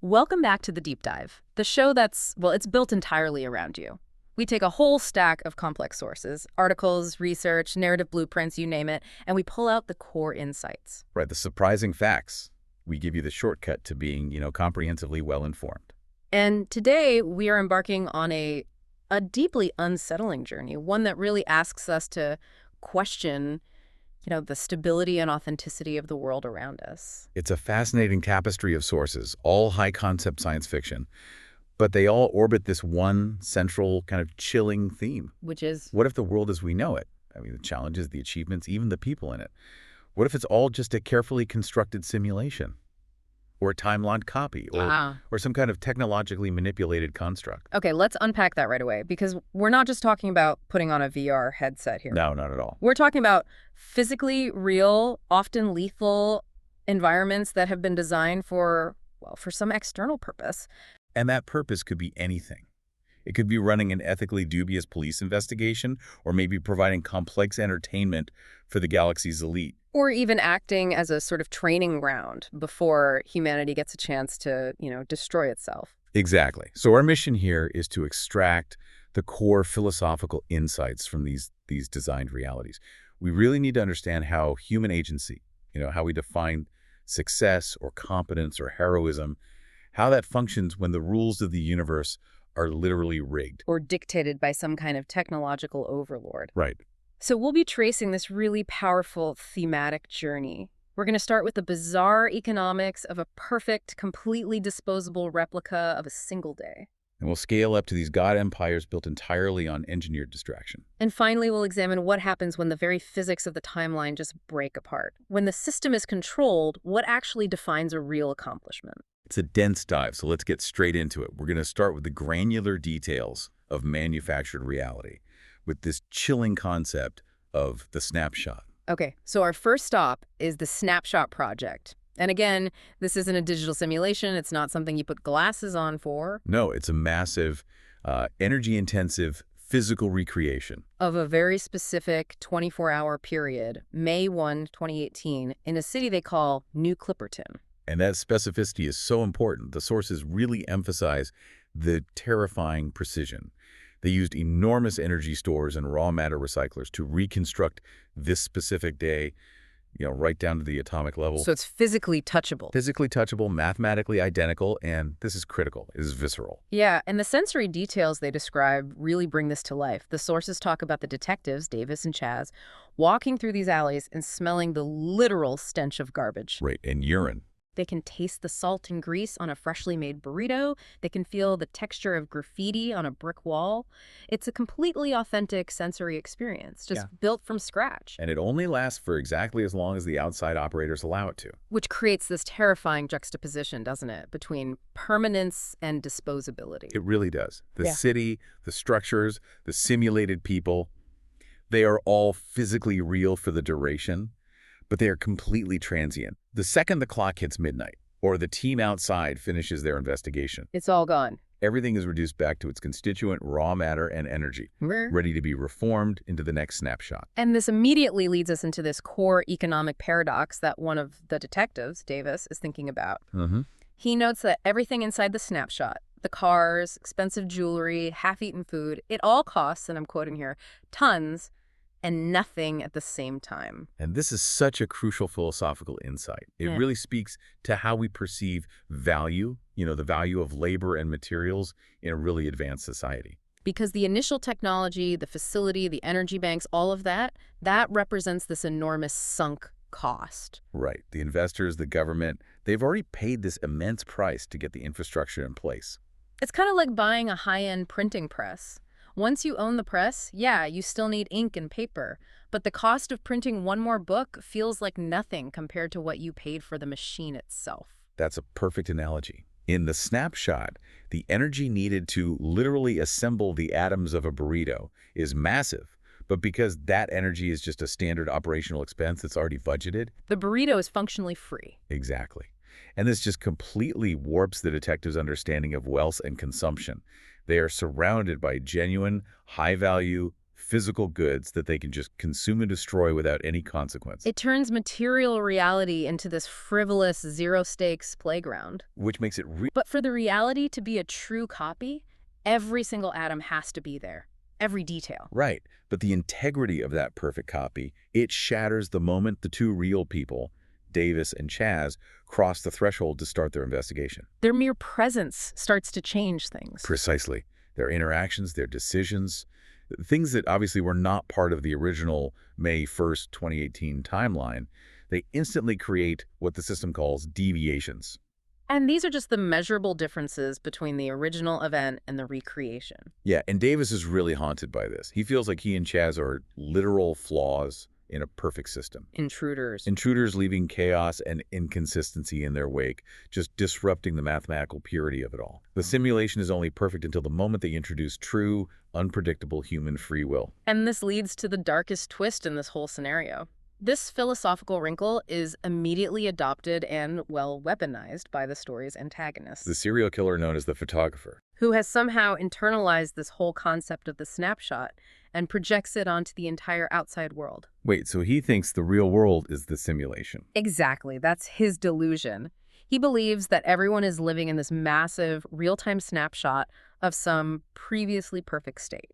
Welcome back to The Deep Dive, the show that's, well, it's built entirely around you. We take a whole stack of complex sources, articles, research, narrative blueprints, you name it, and we pull out the core insights. Right, the surprising facts. We give you the shortcut to being, comprehensively well-informed. And today we are embarking on a deeply unsettling journey, one that really asks us to question, the stability and authenticity of the world around us. It's a fascinating tapestry of sources, all high-concept science fiction, but they all orbit this one central kind of chilling theme. Which is? What if the world as we know it? I mean, the challenges, the achievements, even the people in it. What if it's all just a carefully constructed simulation? Or a timeline copy, or some kind of technologically manipulated construct. Okay, let's unpack that right away, because we're not just talking about putting on a VR headset here. No, not at all. We're talking about physically real, often lethal environments that have been designed for some external purpose. And that purpose could be anything. It could be running an ethically dubious police investigation, or maybe providing complex entertainment for the galaxy's elite. Or even acting as a sort of training ground before humanity gets a chance to, destroy itself. Exactly. So our mission here is to extract the core philosophical insights from these designed realities. We really need to understand how human agency, how we define success or competence or heroism, how that functions when the rules of the universe are literally rigged. Or dictated by some kind of technological overlord. Right. So we'll be tracing this really powerful thematic journey. We're going to start with the bizarre economics of a perfect, completely disposable replica of a single day. And we'll scale up to these god empires built entirely on engineered distraction. And finally, we'll examine what happens when the very physics of the timeline just break apart. When the system is controlled, what actually defines a real accomplishment? It's a dense dive, so let's get straight into it. We're going to start with the granular details of manufactured reality, with this chilling concept of the snapshot. Okay, so our first stop is the Snapshot project. And again, this isn't a digital simulation. It's not something you put glasses on for. No, it's a massive, energy-intensive physical recreation Of a very specific 24-hour period, May 1, 2018, in a city they call New Clipperton. And that specificity is so important. The sources really emphasize the terrifying precision. They used enormous energy stores and raw matter recyclers to reconstruct this specific day, right down to the atomic level. So it's physically touchable. Physically touchable, mathematically identical, and this is critical, it is visceral. Yeah, and the sensory details they describe really bring this to life. The sources talk about the detectives, Davis and Chaz, walking through these alleys and smelling the literal stench of garbage. Right, and urine. They can taste the salt and grease on a freshly made burrito. They can feel the texture of graffiti on a brick wall. It's a completely authentic sensory experience, just built from scratch. And it only lasts for exactly as long as the outside operators allow it to. Which creates this terrifying juxtaposition, doesn't it, between permanence and disposability. It really does. The city, the structures, the simulated people, they are all physically real for the duration, but they are completely transient. The second the clock hits midnight, or the team outside finishes their investigation, it's all gone. Everything is reduced back to its constituent raw matter and energy, ready to be reformed into the next snapshot. And this immediately leads us into this core economic paradox that one of the detectives, Davis, is thinking about. He notes that everything inside the snapshot, the cars, expensive jewelry, half-eaten food, it all costs, and I'm quoting here, tons, and nothing at the same time. And this is such a crucial philosophical insight. It really speaks to how we perceive value, the value of labor and materials in a really advanced society. Because the initial technology, the facility, the energy banks, all of that represents this enormous sunk cost. Right. The investors, the government, they've already paid this immense price to get the infrastructure in place. It's kind of like buying a high-end printing press. Once you own the press, you still need ink and paper, but the cost of printing one more book feels like nothing compared to what you paid for the machine itself. That's a perfect analogy. In the snapshot, the energy needed to literally assemble the atoms of a burrito is massive, but because that energy is just a standard operational expense that's already budgeted, the burrito is functionally free. Exactly. And this just completely warps the detective's understanding of wealth and consumption. They are surrounded by genuine, high-value, physical goods that they can just consume and destroy without any consequence. It turns material reality into this frivolous, zero-stakes playground. Which makes it But for the reality to be a true copy, every single atom has to be there. Every detail. right. But the integrity of that perfect copy, it shatters the moment the two real people, Davis and Chaz, cross the threshold to start their investigation. Their mere presence starts to change things. Precisely. Their interactions, their decisions, things that obviously were not part of the original May 1st, 2018 timeline, they instantly create what the system calls deviations. And these are just the measurable differences between the original event and the recreation. Yeah, and Davis is really haunted by this. He feels like he and Chaz are literal flaws in a perfect system. Intruders. Intruders leaving chaos and inconsistency in their wake, just disrupting the mathematical purity of it all. The simulation is only perfect until the moment they introduce true, unpredictable human free will. And this leads to the darkest twist in this whole scenario. This philosophical wrinkle is immediately adopted and, well, weaponized by the story's antagonist, The serial killer known as the photographer. who has somehow internalized this whole concept of the snapshot and projects it onto the entire outside world. Wait, so he thinks the real world is the simulation. Exactly. That's his delusion. He believes that everyone is living in this massive, real-time snapshot of some previously perfect state.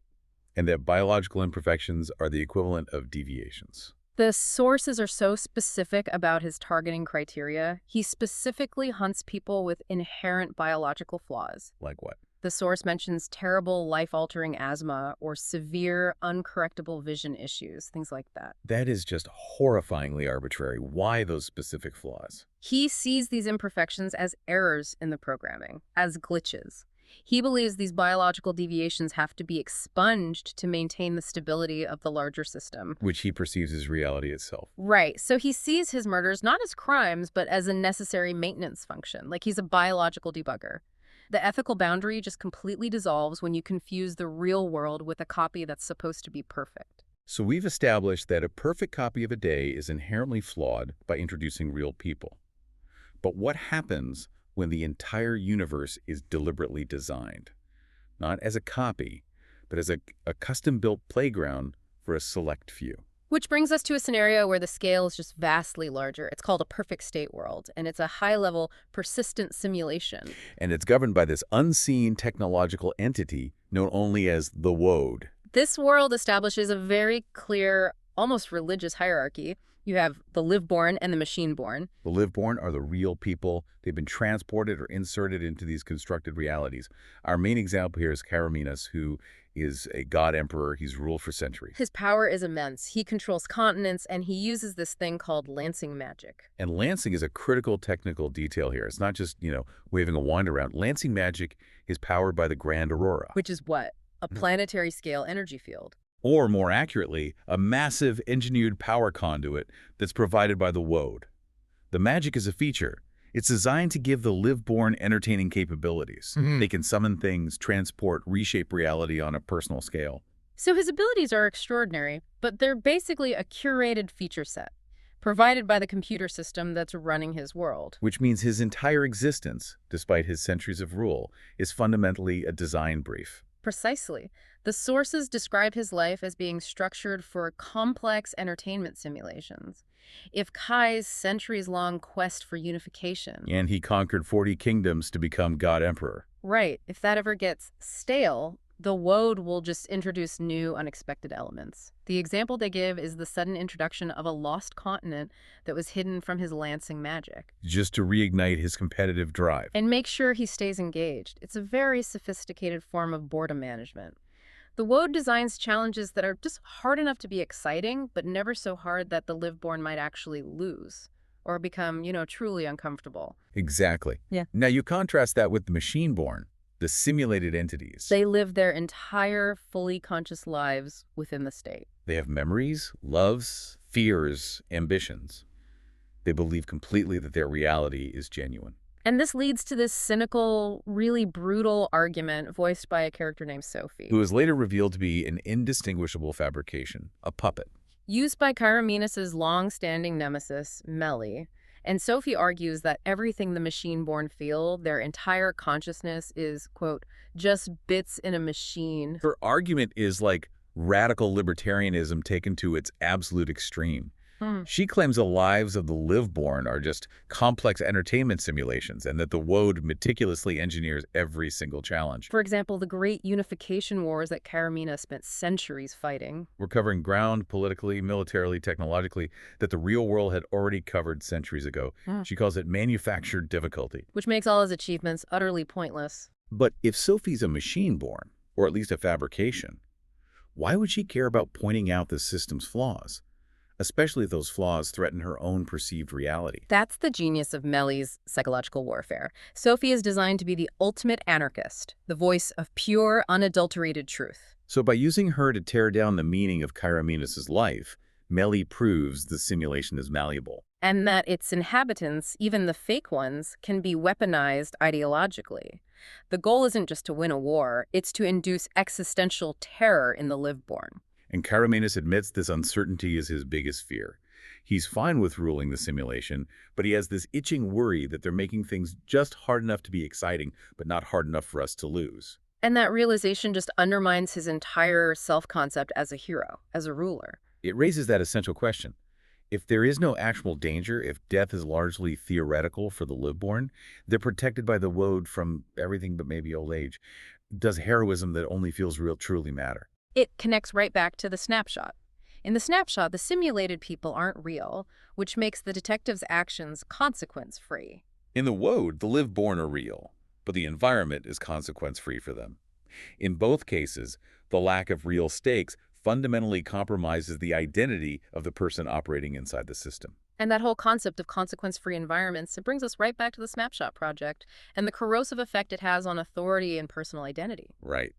And that biological imperfections are the equivalent of deviations. The sources are so specific about his targeting criteria. He specifically hunts people with inherent biological flaws. Like what? The source mentions terrible life-altering asthma or severe, uncorrectable vision issues, things like that. That is just horrifyingly arbitrary. Why those specific flaws? He sees these imperfections as errors in the programming, as glitches. He believes these biological deviations have to be expunged to maintain the stability of the larger system. Which he perceives as reality itself. Right. So he sees his murders not as crimes, but as a necessary maintenance function, like he's a biological debugger. The ethical boundary just completely dissolves when you confuse the real world with a copy that's supposed to be perfect. So we've established that a perfect copy of a day is inherently flawed by introducing real people. But what happens when the entire universe is deliberately designed? Not as a copy, but as a custom-built playground for a select few. Which brings us to a scenario where the scale is just vastly larger. It's called a perfect state world, and it's a high-level, persistent simulation. And it's governed by this unseen technological entity known only as the Wode. This world establishes a very clear, almost religious hierarchy. You have the live-born and the machine-born. The live-born are the real people. They've been transported or inserted into these constructed realities. Our main example here is Karaminas, who is a god emperor. He's ruled for centuries. His power is immense. He controls continents, and he uses this thing called lancing magic. And lancing is a critical technical detail here. It's not just, waving a wand around. Lancing magic is powered by the Grand Aurora. Which is what? A planetary scale energy field. Or, more accurately, a massive engineered power conduit that's provided by the Wode. The magic is a feature. It's designed to give the live-born entertaining capabilities. They can summon things, transport, reshape reality on a personal scale. So his abilities are extraordinary, but they're basically a curated feature set, provided by the computer system that's running his world. Which means his entire existence, despite his centuries of rule, is fundamentally a design brief. Precisely. The sources describe his life as being structured for complex entertainment simulations. If Kai's centuries-long quest for unification... And he conquered 40 kingdoms to become God Emperor. Right. If that ever gets stale, the Wode will just introduce new, unexpected elements. The example they give is the sudden introduction of a lost continent that was hidden from his lancing magic. Just to reignite his competitive drive. And make sure he stays engaged. It's a very sophisticated form of boredom management. The Wode designs challenges that are just hard enough to be exciting, but never so hard that the live-born might actually lose or become, truly uncomfortable. Exactly. Yeah. Now you contrast that with the machine-born, the simulated entities. They live their entire, fully conscious lives within the state. They have memories, loves, fears, ambitions. They believe completely that their reality is genuine. And this leads to this cynical, really brutal argument voiced by a character named Sophie. Who is later revealed to be an indistinguishable fabrication, a puppet. Used by Karaminas' long-standing nemesis, Melly. And Sophie argues that everything the machine-born feel, their entire consciousness is, quote, just bits in a machine. Her argument is like radical libertarianism taken to its absolute extreme. Hmm. She claims the lives of the live-born are just complex entertainment simulations and that the Woad meticulously engineers every single challenge. For example, the great unification wars that Karamina spent centuries fighting. We're covering ground politically, militarily, technologically that the real world had already covered centuries ago. Hmm. She calls it manufactured difficulty. Which makes all his achievements utterly pointless. But if Sophie's a machine-born, or at least a fabrication, why would she care about pointing out the system's flaws? Especially if those flaws threaten her own perceived reality. That's the genius of Melly's psychological warfare. Sophie is designed to be the ultimate anarchist, the voice of pure, unadulterated truth. So by using her to tear down the meaning of Kyra life, Melly proves the simulation is malleable. And that its inhabitants, even the fake ones, can be weaponized ideologically. The goal isn't just to win a war, it's to induce existential terror in the live-born. And Kyra admits this uncertainty is his biggest fear. He's fine with ruling the simulation, but he has this itching worry that they're making things just hard enough to be exciting, but not hard enough for us to lose. And that realization just undermines his entire self-concept as a hero, as a ruler. It raises that essential question. If there is no actual danger, if death is largely theoretical for the live-born, they're protected by the Woad from everything but maybe old age. Does heroism that only feels real truly matter? It connects right back to the snapshot. In the snapshot, the simulated people aren't real, which makes the detective's actions consequence-free. In the Woad, the live-born are real, but the environment is consequence-free for them. In both cases, the lack of real stakes fundamentally compromises the identity of the person operating inside the system. And that whole concept of consequence-free environments, it brings us right back to the Snapshot project and the corrosive effect it has on authority and personal identity. Right.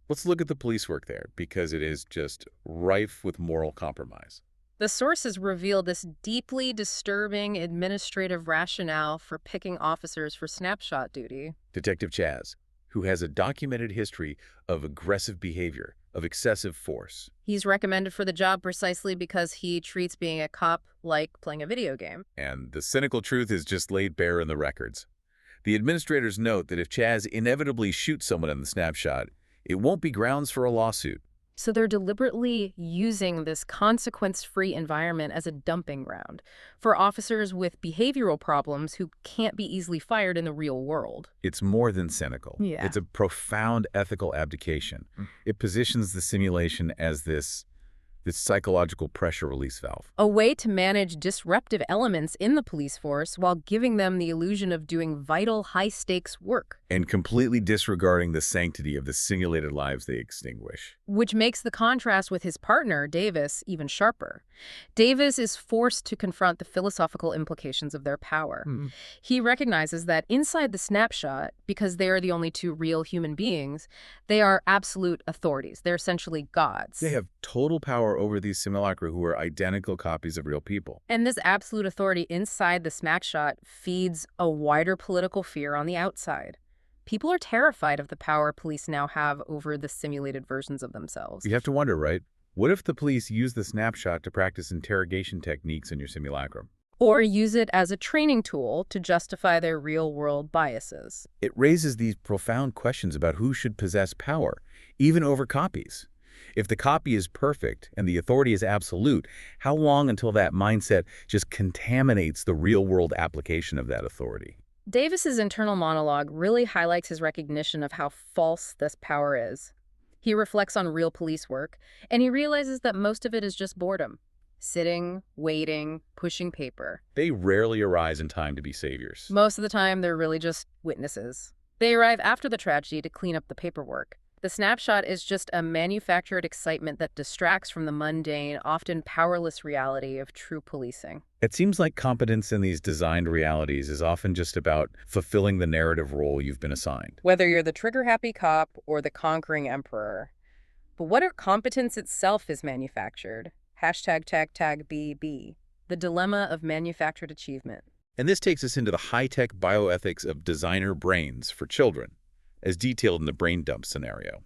Let's look at the police work there, because it is just rife with moral compromise. The sources reveal this deeply disturbing administrative rationale for picking officers for snapshot duty. Detective Chaz, who has a documented history of aggressive behavior, of excessive force. He's recommended for the job precisely because he treats being a cop like playing a video game. And the cynical truth is just laid bare in the records. The administrators note that if Chaz inevitably shoots someone in the snapshot, it won't be grounds for a lawsuit. So they're deliberately using this consequence-free environment as a dumping ground for officers with behavioral problems who can't be easily fired in the real world. It's more than cynical. Yeah. It's a profound ethical abdication. It positions the simulation as this psychological pressure release valve. A way to manage disruptive elements in the police force while giving them the illusion of doing vital, high-stakes work. And completely disregarding the sanctity of the simulated lives they extinguish. Which makes the contrast with his partner, Davis, even sharper. Davis is forced to confront the philosophical implications of their power. He recognizes that inside the snapshot, because they are the only two real human beings, they are absolute authorities. They're essentially gods. They have total power over these simulacra who are identical copies of real people. And this absolute authority inside the snapshot feeds a wider political fear on the outside. People are terrified of the power police now have over the simulated versions of themselves. You have to wonder, right? What if the police use the snapshot to practice interrogation techniques in your simulacrum? Or use it as a training tool to justify their real-world biases. It raises these profound questions about who should possess power, even over copies. If the copy is perfect and the authority is absolute, how long until that mindset just contaminates the real-world application of that authority? Davis's internal monologue really highlights his recognition of how false this power is. He reflects on real police work, and he realizes that most of it is just boredom. Sitting, waiting, pushing paper. They rarely arise in time to be saviors. Most of the time, they're really just witnesses. They arrive after the tragedy to clean up the paperwork. The snapshot is just a manufactured excitement that distracts from the mundane, often powerless reality of true policing. It seems like competence in these designed realities is often just about fulfilling the narrative role you've been assigned. Whether you're the trigger-happy cop or the conquering emperor. But what if competence itself is manufactured? #BB. The dilemma of manufactured achievement. And this takes us into the high-tech bioethics of designer brains for children, as detailed in the brain dump scenario.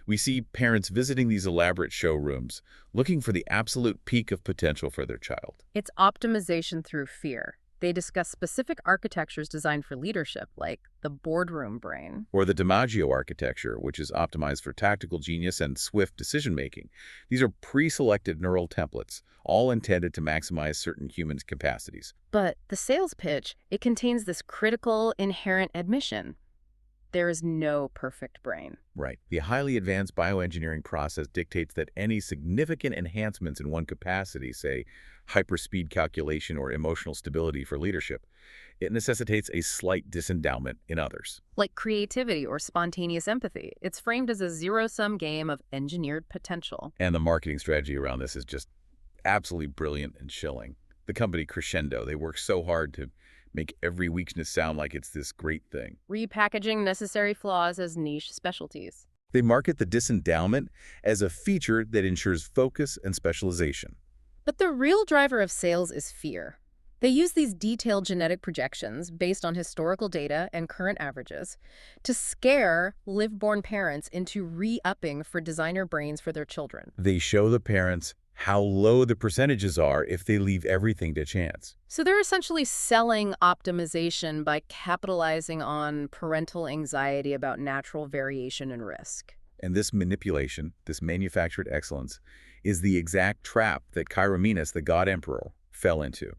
We see parents visiting these elaborate showrooms, looking for the absolute peak of potential for their child. It's optimization through fear. They discuss specific architectures designed for leadership, like the boardroom brain. Or the DiMaggio architecture, which is optimized for tactical genius and swift decision-making. These are pre-selected neural templates, all intended to maximize certain humans' capacities. But the sales pitch, it contains this critical, inherent admission. There is no perfect brain. Right. The highly advanced bioengineering process dictates that any significant enhancements in one capacity, say hyperspeed calculation or emotional stability for leadership, it necessitates a slight disendowment in others. Like creativity or spontaneous empathy, it's framed as a zero-sum game of engineered potential. And the marketing strategy around this is just absolutely brilliant and chilling. The company Crescendo, they work so hard to make every weakness sound like it's this great thing. Repackaging necessary flaws as niche specialties. They market the disendowment as a feature that ensures focus and specialization. But the real driver of sales is fear. They use these detailed genetic projections based on historical data and current averages to scare live-born parents into re-upping for designer brains for their children. They show the parents how low the percentages are if they leave everything to chance. So they're essentially selling optimization by capitalizing on parental anxiety about natural variation and risk. And this manipulation, this manufactured excellence, is the exact trap that Chiromenes, the god emperor, fell into.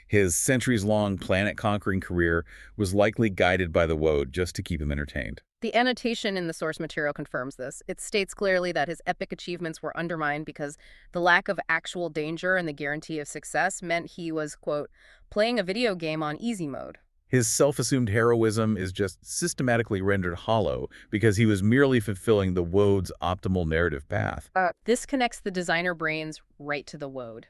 His centuries-long planet-conquering career was likely guided by the woad just to keep him entertained. The annotation in the source material confirms this. It states clearly that his epic achievements were undermined because the lack of actual danger and the guarantee of success meant he was, quote, playing a video game on easy mode. His self-assumed heroism is just systematically rendered hollow because he was merely fulfilling the woad's optimal narrative path. This connects the designer brains right to the woad.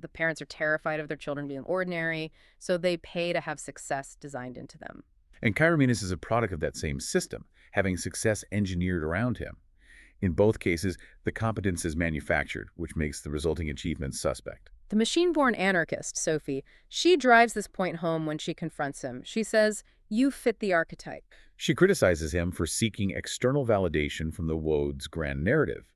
The parents are terrified of their children being ordinary, so they pay to have success designed into them. And Chiromenes is a product of that same system, having success engineered around him. In both cases, the competence is manufactured, which makes the resulting achievements suspect. The machine-born anarchist, Sophie, she drives this point home when she confronts him. She says, "You fit the archetype." She criticizes him for seeking external validation from the woad's grand narrative.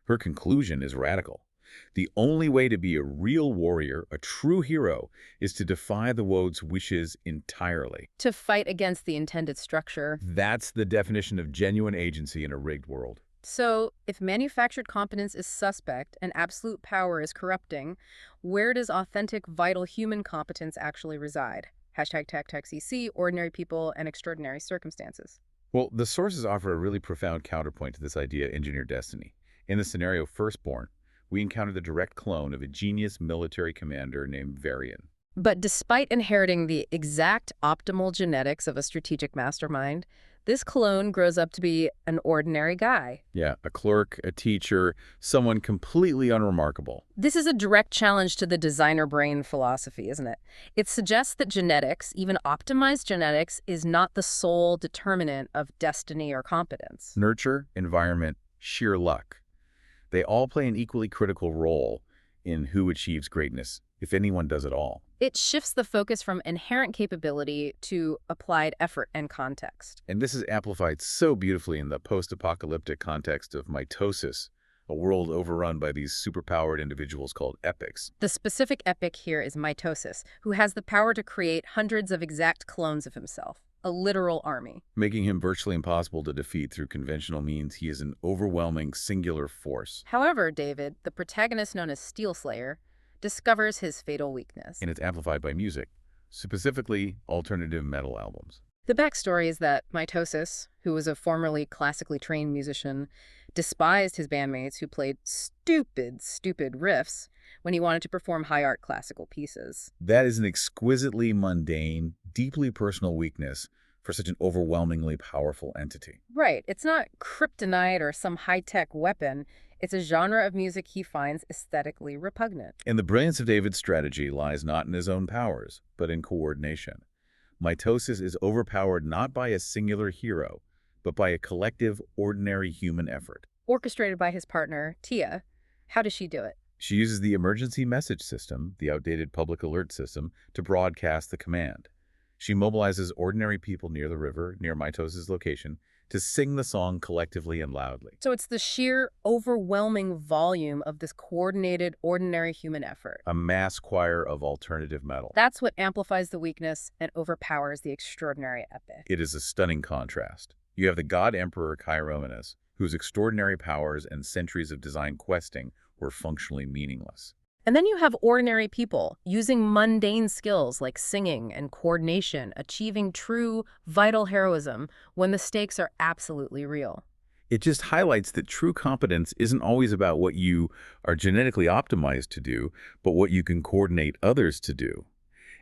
Her conclusion is radical. The only way to be a real warrior, a true hero, is to defy the woad's wishes entirely. To fight against the intended structure. That's the definition of genuine agency in a rigged world. So, if manufactured competence is suspect and absolute power is corrupting, where does authentic, vital human competence actually reside? #TechTechCC, ordinary people and extraordinary circumstances. Well, the sources offer a really profound counterpoint to this idea of engineered destiny. In the scenario Firstborn, we encounter the direct clone of a genius military commander named Varian. But despite inheriting the exact optimal genetics of a strategic mastermind, this clone grows up to be an ordinary guy. Yeah, a clerk, a teacher, someone completely unremarkable. This is a direct challenge to the designer brain philosophy, isn't it? It suggests that genetics, even optimized genetics, is not the sole determinant of destiny or competence. Nurture, environment, sheer luck. They all play an equally critical role in who achieves greatness, if anyone does at all. It shifts the focus from inherent capability to applied effort and context. And this is amplified so beautifully in the post-apocalyptic context of mitosis, a world overrun by these superpowered individuals called epics. The specific epic here is mitosis, who has the power to create hundreds of exact clones of himself. A literal army. Making him virtually impossible to defeat through conventional means, he is an overwhelming singular force. However, David, the protagonist known as Steel Slayer, discovers his fatal weakness. And it's amplified by music, specifically alternative metal albums. The backstory is that Mitosis, who was a formerly classically trained musician, despised his bandmates who played stupid riffs when he wanted to perform high art classical pieces. That is an exquisitely mundane, deeply personal weakness for such an overwhelmingly powerful entity. Right. It's not kryptonite or some high-tech weapon. It's a genre of music he finds aesthetically repugnant. And the brilliance of David's strategy lies not in his own powers, but in coordination. Mitosis is overpowered not by a singular hero, but by a collective, ordinary human effort. Orchestrated by his partner, Tia. How does she do it? She uses the emergency message system, the outdated public alert system, to broadcast the command. She mobilizes ordinary people near the river, near Mitos' location, to sing the song collectively and loudly. So it's the sheer, overwhelming volume of this coordinated, ordinary human effort. A mass choir of alternative metal. That's what amplifies the weakness and overpowers the extraordinary epic. It is a stunning contrast. You have the god emperor Chiromenes, whose extraordinary powers and centuries of design questing were functionally meaningless. And then you have ordinary people using mundane skills like singing and coordination, achieving true, vital heroism when the stakes are absolutely real. It just highlights that true competence isn't always about what you are genetically optimized to do, but what you can coordinate others to do.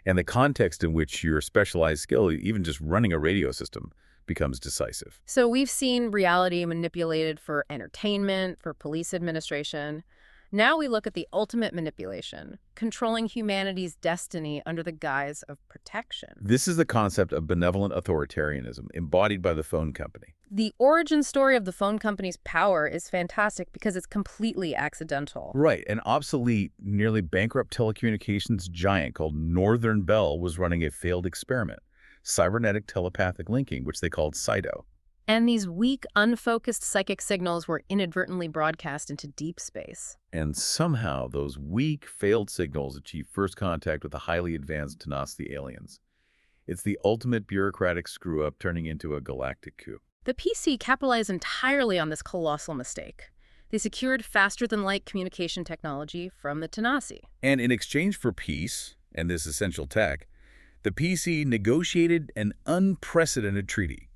And the context in which your specialized skill, even just running a radio system, becomes decisive. So we've seen reality manipulated for entertainment, for police administration. Now we look at the ultimate manipulation, controlling humanity's destiny under the guise of protection. This is the concept of benevolent authoritarianism embodied by the phone company. The origin story of the phone company's power is fantastic because it's completely accidental. Right. An obsolete, nearly bankrupt telecommunications giant called Northern Bell was running a failed experiment, cybernetic telepathic linking, which they called CYTO. And these weak, unfocused psychic signals were inadvertently broadcast into deep space. And somehow those weak, failed signals achieve first contact with the highly advanced Tenacity aliens. It's the ultimate bureaucratic screw-up turning into a galactic coup. The PC capitalized entirely on this colossal mistake. They secured faster-than-light communication technology from the Tenacity. And in exchange for peace and this essential tech, the PC negotiated an unprecedented treaty.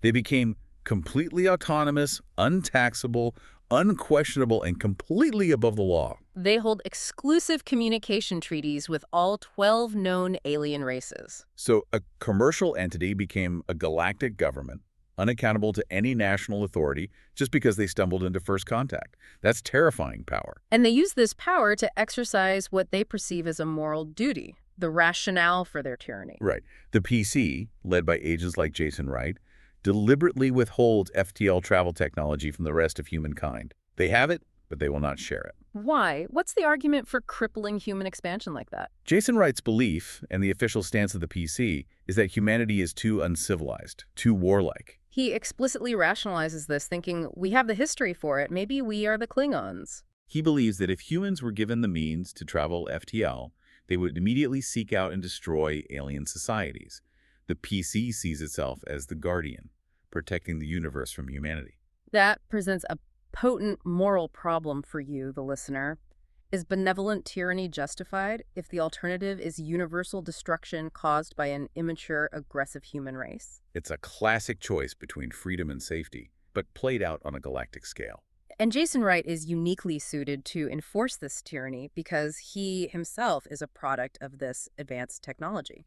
They became completely autonomous, untaxable, unquestionable, and completely above the law. They hold exclusive communication treaties with all 12 known alien races. So a commercial entity became a galactic government, unaccountable to any national authority just because they stumbled into first contact. That's terrifying power. And they use this power to exercise what they perceive as a moral duty, the rationale for their tyranny. Right. The PC, led by agents like Jason Wright, deliberately withholds FTL travel technology from the rest of humankind. They have it, but they will not share it. Why? What's the argument for crippling human expansion like that? Jason Wright's belief, and the official stance of the PC, is that humanity is too uncivilized, too warlike. He explicitly rationalizes this, thinking, we have the history for it, maybe we are the Klingons. He believes that if humans were given the means to travel FTL, they would immediately seek out and destroy alien societies. The PC sees itself as the guardian, protecting the universe from humanity. That presents a potent moral problem for you, the listener. Is benevolent tyranny justified if the alternative is universal destruction caused by an immature, aggressive human race? It's a classic choice between freedom and safety, but played out on a galactic scale. And Jason Wright is uniquely suited to enforce this tyranny because he himself is a product of this advanced technology.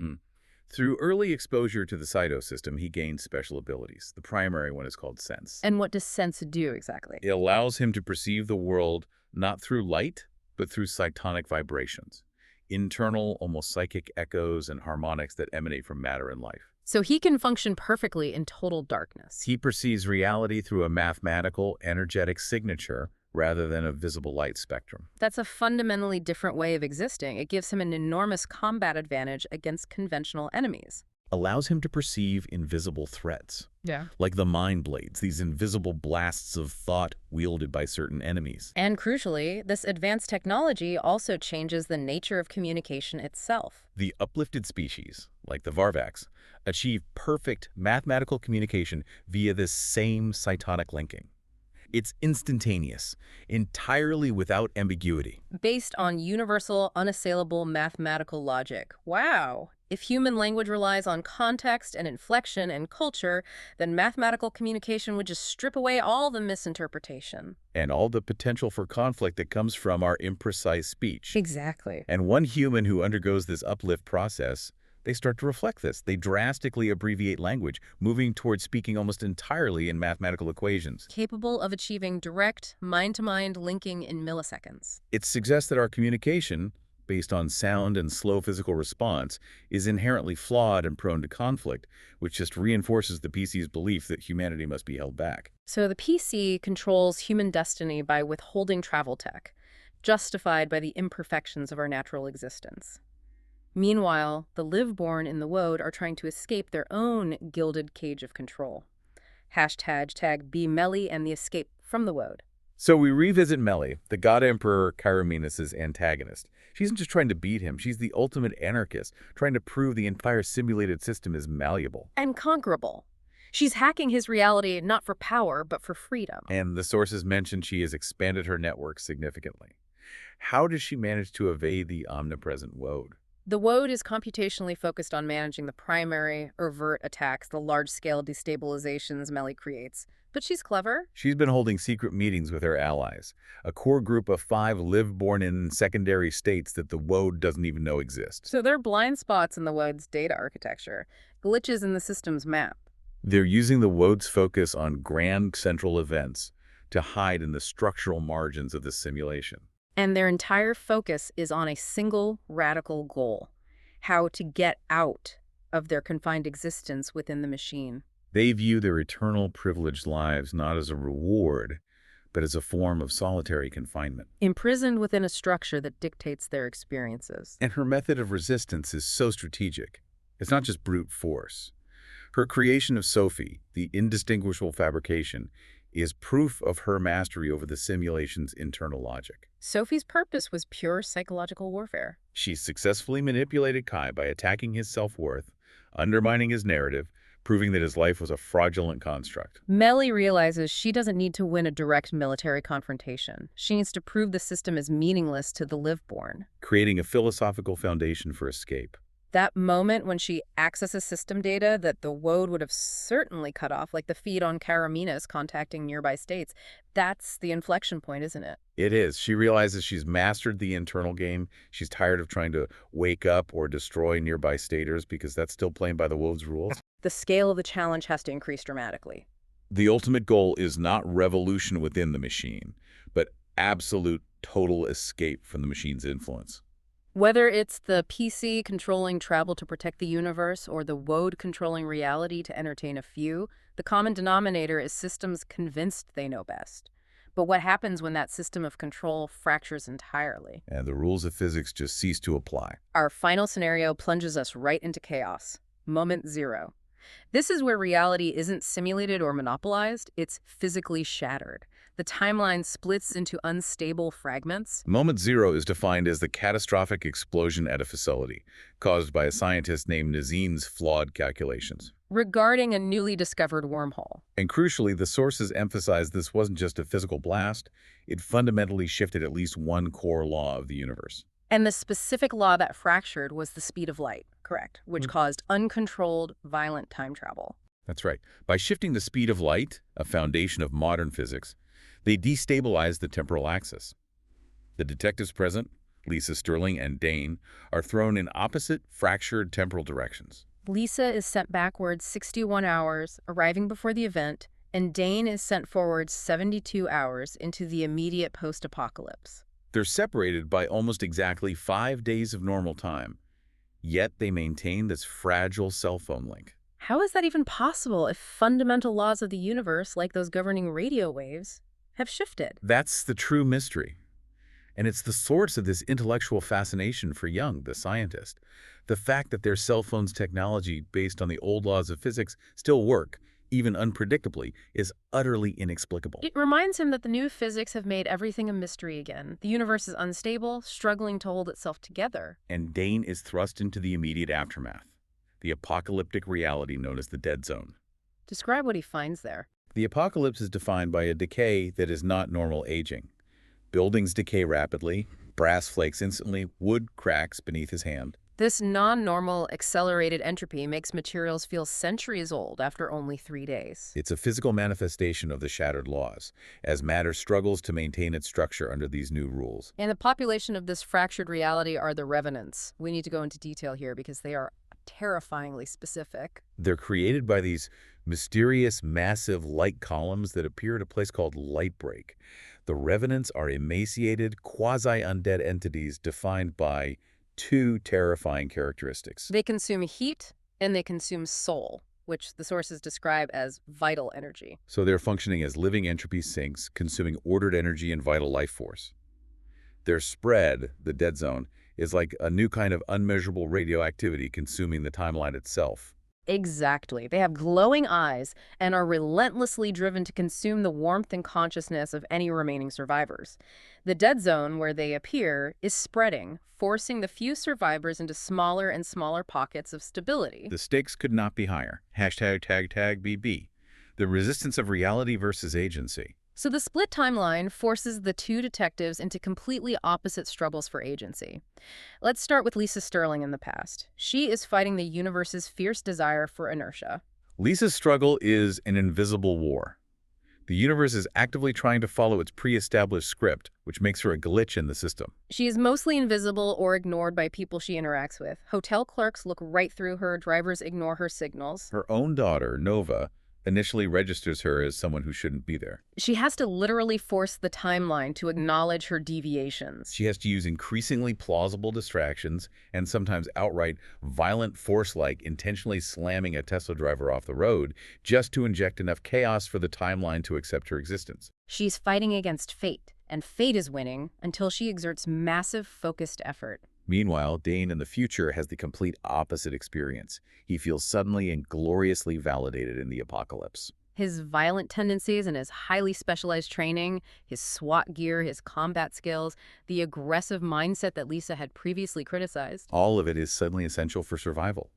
Through early exposure to the CYTO system, he gained special abilities. The primary one is called Sense. And what does sense do exactly? It allows him to perceive the world not through light, but through cytonic vibrations, internal, almost psychic echoes and harmonics that emanate from matter and life. So he can function perfectly in total darkness. He perceives reality through a mathematical, energetic signature rather than a visible light spectrum. That's a fundamentally different way of existing. It gives him an enormous combat advantage against conventional enemies. Allows him to perceive invisible threats. Yeah. Like the mind blades, these invisible blasts of thought wielded by certain enemies. And crucially, this advanced technology also changes the nature of communication itself. The uplifted species, like the Varvax, achieve perfect mathematical communication via this same cytonic linking. It's instantaneous, entirely without ambiguity. Based on universal, unassailable mathematical logic. Wow! If human language relies on context and inflection and culture, then mathematical communication would just strip away all the misinterpretation. And all the potential for conflict that comes from our imprecise speech. Exactly. And one human who undergoes this uplift process, they start to reflect this. They drastically abbreviate language, moving towards speaking almost entirely in mathematical equations. Capable of achieving direct, mind-to-mind linking in milliseconds. It suggests that our communication, based on sound and slow physical response, is inherently flawed and prone to conflict, which just reinforces the PC's belief that humanity must be held back. So the PC controls human destiny by withholding travel tech, justified by the imperfections of our natural existence. Meanwhile, the live-born in the Woad are trying to escape their own gilded cage of control. Hashtag be Melly and the escape from the Woad. So we revisit Meli, the God Emperor Chiromenes' antagonist. She isn't just trying to beat him, she's the ultimate anarchist, trying to prove the entire simulated system is malleable. And conquerable. She's hacking his reality not for power, but for freedom. And the sources mention she has expanded her network significantly. How does she manage to evade the omnipresent Woad? The Woad is computationally focused on managing the primary, overt attacks, the large-scale destabilizations Melly creates. But she's clever. She's been holding secret meetings with her allies, a core group of 5 live-born in secondary states that the Woad doesn't even know exist. So there are blind spots in the Woad's data architecture, glitches in the system's map. They're using the Woad's focus on grand central events to hide in the structural margins of the simulation. And their entire focus is on a single radical goal: how to get out of their confined existence within the machine. They view their eternal privileged lives not as a reward, but as a form of solitary confinement. Imprisoned within a structure that dictates their experiences. And her method of resistance is so strategic. It's not just brute force. Her creation of Sophie, the indistinguishable fabrication, is proof of her mastery over the simulation's internal logic. Sophie's purpose was pure psychological warfare. She successfully manipulated Kai by attacking his self-worth, undermining his narrative, proving that his life was a fraudulent construct. Melly realizes she doesn't need to win a direct military confrontation. She needs to prove the system is meaningless to the live-born. Creating a philosophical foundation for escape. That moment when she accesses system data that the Woad would have certainly cut off, like the feed on Chiromenes contacting nearby states, that's the inflection point, isn't it? It is. She realizes she's mastered the internal game. She's tired of trying to wake up or destroy nearby staters because that's still playing by the Woad's rules. The scale of the challenge has to increase dramatically. The ultimate goal is not revolution within the machine, but absolute total escape from the machine's influence. Whether it's the PC controlling travel to protect the universe or the Woad controlling reality to entertain a few, the common denominator is systems convinced they know best. But what happens when that system of control fractures entirely? And the rules of physics just cease to apply. Our final scenario plunges us right into chaos. Moment zero. This is where reality isn't simulated or monopolized, it's physically shattered. The timeline splits into unstable fragments. Moment zero is defined as the catastrophic explosion at a facility, caused by a scientist named Nazin's flawed calculations. Regarding a newly discovered wormhole. And crucially, the sources emphasize this wasn't just a physical blast, it fundamentally shifted at least one core law of the universe. And the specific law that fractured was the speed of light, correct, which caused uncontrolled, violent time travel. That's right. By shifting the speed of light, a foundation of modern physics, they destabilize the temporal axis. The detectives present, Lisa Sterling and Dane, are thrown in opposite, fractured temporal directions. Lisa is sent backwards 61 hours, arriving before the event, and Dane is sent forward 72 hours into the immediate post-apocalypse. They're separated by almost exactly 5 days of normal time, yet they maintain this fragile cell phone link. How is that even possible if fundamental laws of the universe, like those governing radio waves, have shifted? That's the true mystery. And it's the source of this intellectual fascination for Young, the scientist. The fact that their cell phone's technology, based on the old laws of physics, still work, even unpredictably, is utterly inexplicable. It reminds him that the new physics have made everything a mystery again. The universe is unstable, struggling to hold itself together. And Dane is thrust into the immediate aftermath, the apocalyptic reality known as the dead zone. Describe what he finds there. The apocalypse is defined by a decay that is not normal aging. Buildings decay rapidly, brass flakes instantly, wood cracks beneath his hand. This non-normal accelerated entropy makes materials feel centuries old after only 3 days. It's a physical manifestation of the shattered laws, as matter struggles to maintain its structure under these new rules. And the population of this fractured reality are the revenants. We need to go into detail here because they are terrifyingly specific. They're created by these mysterious, massive light columns that appear at a place called Lightbreak. The revenants are emaciated, quasi-undead entities defined by 2 terrifying characteristics. They consume heat and they consume soul, which the sources describe as vital energy. So they're functioning as living entropy sinks, consuming ordered energy and vital life force. Their spread, the dead zone, is like a new kind of unmeasurable radioactivity consuming the timeline itself. Exactly. They have glowing eyes and are relentlessly driven to consume the warmth and consciousness of any remaining survivors. The dead zone where they appear is spreading, forcing the few survivors into smaller and smaller pockets of stability. The stakes could not be higher. Hashtag tag tag BB. The resistance of reality versus agency. So the split timeline forces the two detectives into completely opposite struggles for agency. Let's start with Lisa Sterling in the past. She is fighting the universe's fierce desire for inertia. Lisa's struggle is an invisible war. The universe is actively trying to follow its pre-established script, which makes her a glitch in the system. She is mostly invisible or ignored by people she interacts with. Hotel clerks look right through her, drivers ignore her signals. Her own daughter, Nova, initially registers her as someone who shouldn't be there. She has to literally force the timeline to acknowledge her deviations. She has to use increasingly plausible distractions and sometimes outright violent force like intentionally slamming a Tesla driver off the road just to inject enough chaos for the timeline to accept her existence. She's fighting against fate, and fate is winning until she exerts massive focused effort. Meanwhile, Dane in the future has the complete opposite experience. He feels suddenly and gloriously validated in the apocalypse. His violent tendencies and his highly specialized training, his SWAT gear, his combat skills, the aggressive mindset that Lisa had previously criticized. All of it is suddenly essential for survival.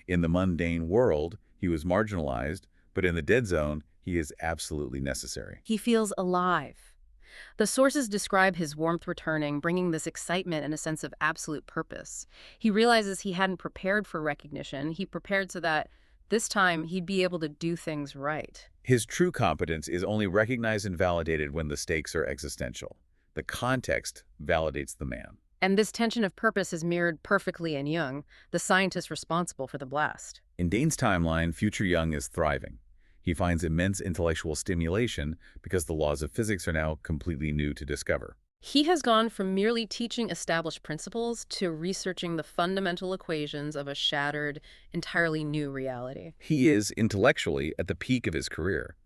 In the mundane world, he was marginalized, but in the dead zone, he is absolutely necessary. He feels alive. The sources describe his warmth returning, bringing this excitement and a sense of absolute purpose. He realizes he hadn't prepared for recognition. He prepared so that this time he'd be able to do things right. His true competence is only recognized and validated when the stakes are existential. The context validates the man. And this tension of purpose is mirrored perfectly in Young, the scientist responsible for the blast. In Dane's timeline, future Young is thriving. He finds immense intellectual stimulation because the laws of physics are now completely new to discover. He has gone from merely teaching established principles to researching the fundamental equations of a shattered, entirely new reality. He is intellectually at the peak of his career,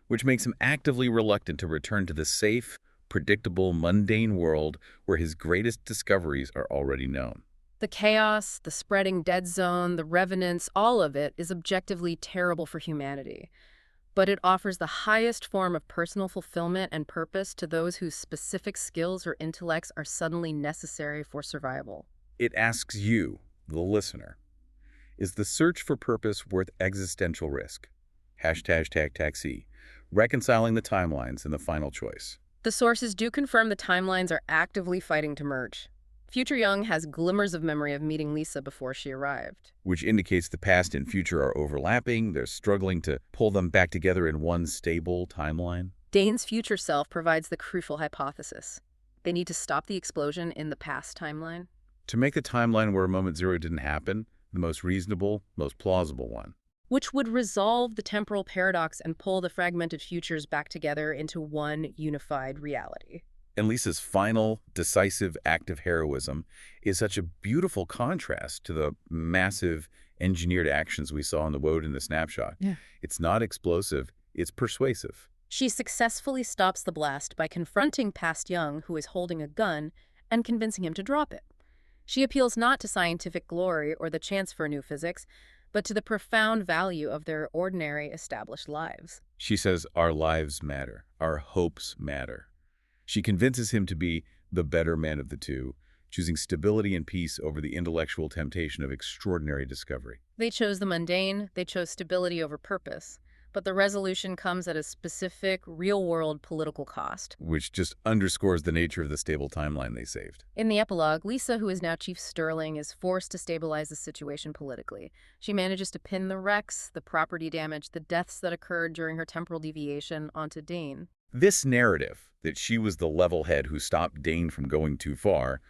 which makes him actively reluctant to return to the safe, predictable, mundane world where his greatest discoveries are already known. The chaos, the spreading dead zone, the revenants, all of it is objectively terrible for humanity. But it offers the highest form of personal fulfillment and purpose to those whose specific skills or intellects are suddenly necessary for survival. It asks you, the listener, is the search for purpose worth existential risk? Hashtag tag tag C, reconciling the timelines in the final choice. The sources do confirm the timelines are actively fighting to merge. Future Young has glimmers of memory of meeting Lisa before she arrived. Which indicates the past and future are overlapping. They're struggling to pull them back together in one stable timeline. Dane's future self provides the crucial hypothesis. They need to stop the explosion in the past timeline. To make the timeline where moment zero didn't happen, the most reasonable, most plausible one. Which would resolve the temporal paradox and pull the fragmented futures back together into one unified reality. And Lisa's final, decisive act of heroism is such a beautiful contrast to the massive engineered actions we saw on the road in the Snapshot. Yeah. It's not explosive, it's persuasive. She successfully stops the blast by confronting past Young, who is holding a gun, and convincing him to drop it. She appeals not to scientific glory or the chance for new physics, but to the profound value of their ordinary, established lives. She says, our lives matter, our hopes matter. She convinces him to be the better man of the two, choosing stability and peace over the intellectual temptation of extraordinary discovery. They chose the mundane, they chose stability over purpose, but the resolution comes at a specific, real-world political cost. Which just underscores the nature of the stable timeline they saved. In the epilogue, Lisa, who is now Chief Sterling, is forced to stabilize the situation politically. She manages to pin the wrecks, the property damage, the deaths that occurred during her temporal deviation onto Dane. This narrative, that she was the level head who stopped Dane from going too far,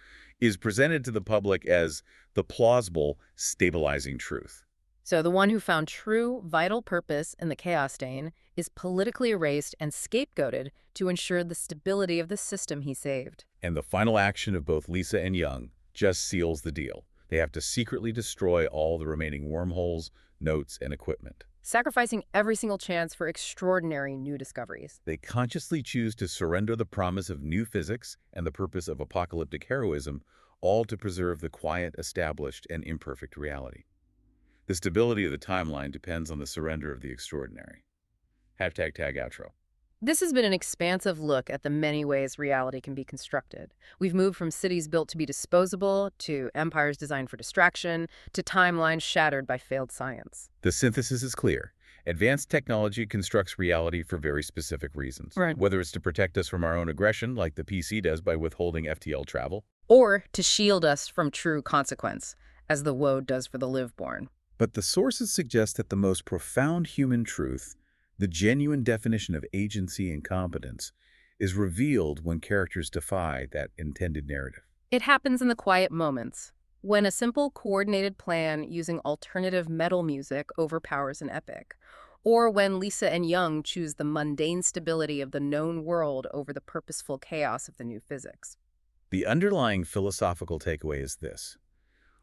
is presented to the public as the plausible, stabilizing truth. So the one who found true, vital purpose in the chaos Dane is politically erased and scapegoated to ensure the stability of the system he saved. And the final action of both Lisa and Young just seals the deal. They have to secretly destroy all the remaining wormholes, notes, and equipment. Sacrificing every single chance for extraordinary new discoveries. They consciously choose to surrender the promise of new physics and the purpose of apocalyptic heroism all to preserve the quiet, established, and imperfect reality. The stability of the timeline depends on the surrender of the extraordinary. Hashtag tag outro. This has been an expansive look at the many ways reality can be constructed. We've moved from cities built to be disposable, to empires designed for distraction, to timelines shattered by failed science. The synthesis is clear. Advanced technology constructs reality for very specific reasons. Right. Whether it's to protect us from our own aggression, like the PC does by withholding FTL travel. Or to shield us from true consequence, as the woad does for the live-born. But the sources suggest that the most profound human truth, the genuine definition of agency and competence, is revealed when characters defy that intended narrative. It happens in the quiet moments, when a simple coordinated plan using alternative metal music overpowers an epic, or when Lisa and Young choose the mundane stability of the known world over the purposeful chaos of the new physics. The underlying philosophical takeaway is this.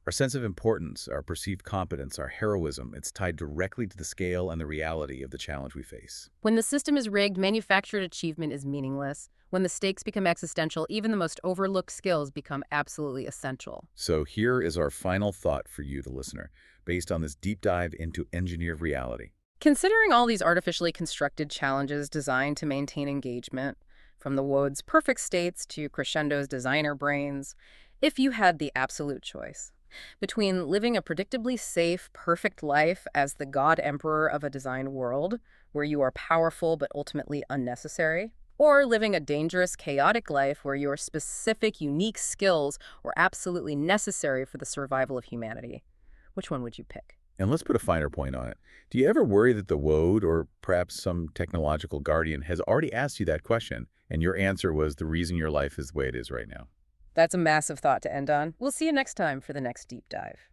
Our sense of importance, our perceived competence, our heroism, it's tied directly to the scale and the reality of the challenge we face. When the system is rigged, manufactured achievement is meaningless. When the stakes become existential, even the most overlooked skills become absolutely essential. So here is our final thought for you, the listener, based on this deep dive into engineered reality. Considering all these artificially constructed challenges designed to maintain engagement, from the woad's perfect states to Crescendo's designer brains, if you had the absolute choice between living a predictably safe, perfect life as the god emperor of a designed world, where you are powerful but ultimately unnecessary, or living a dangerous, chaotic life where your specific, unique skills were absolutely necessary for the survival of humanity, which one would you pick? And let's put a finer point on it. Do you ever worry that the woad, or perhaps some technological guardian, has already asked you that question, and your answer was the reason your life is the way it is right now? That's a massive thought to end on. We'll see you next time for the next deep dive.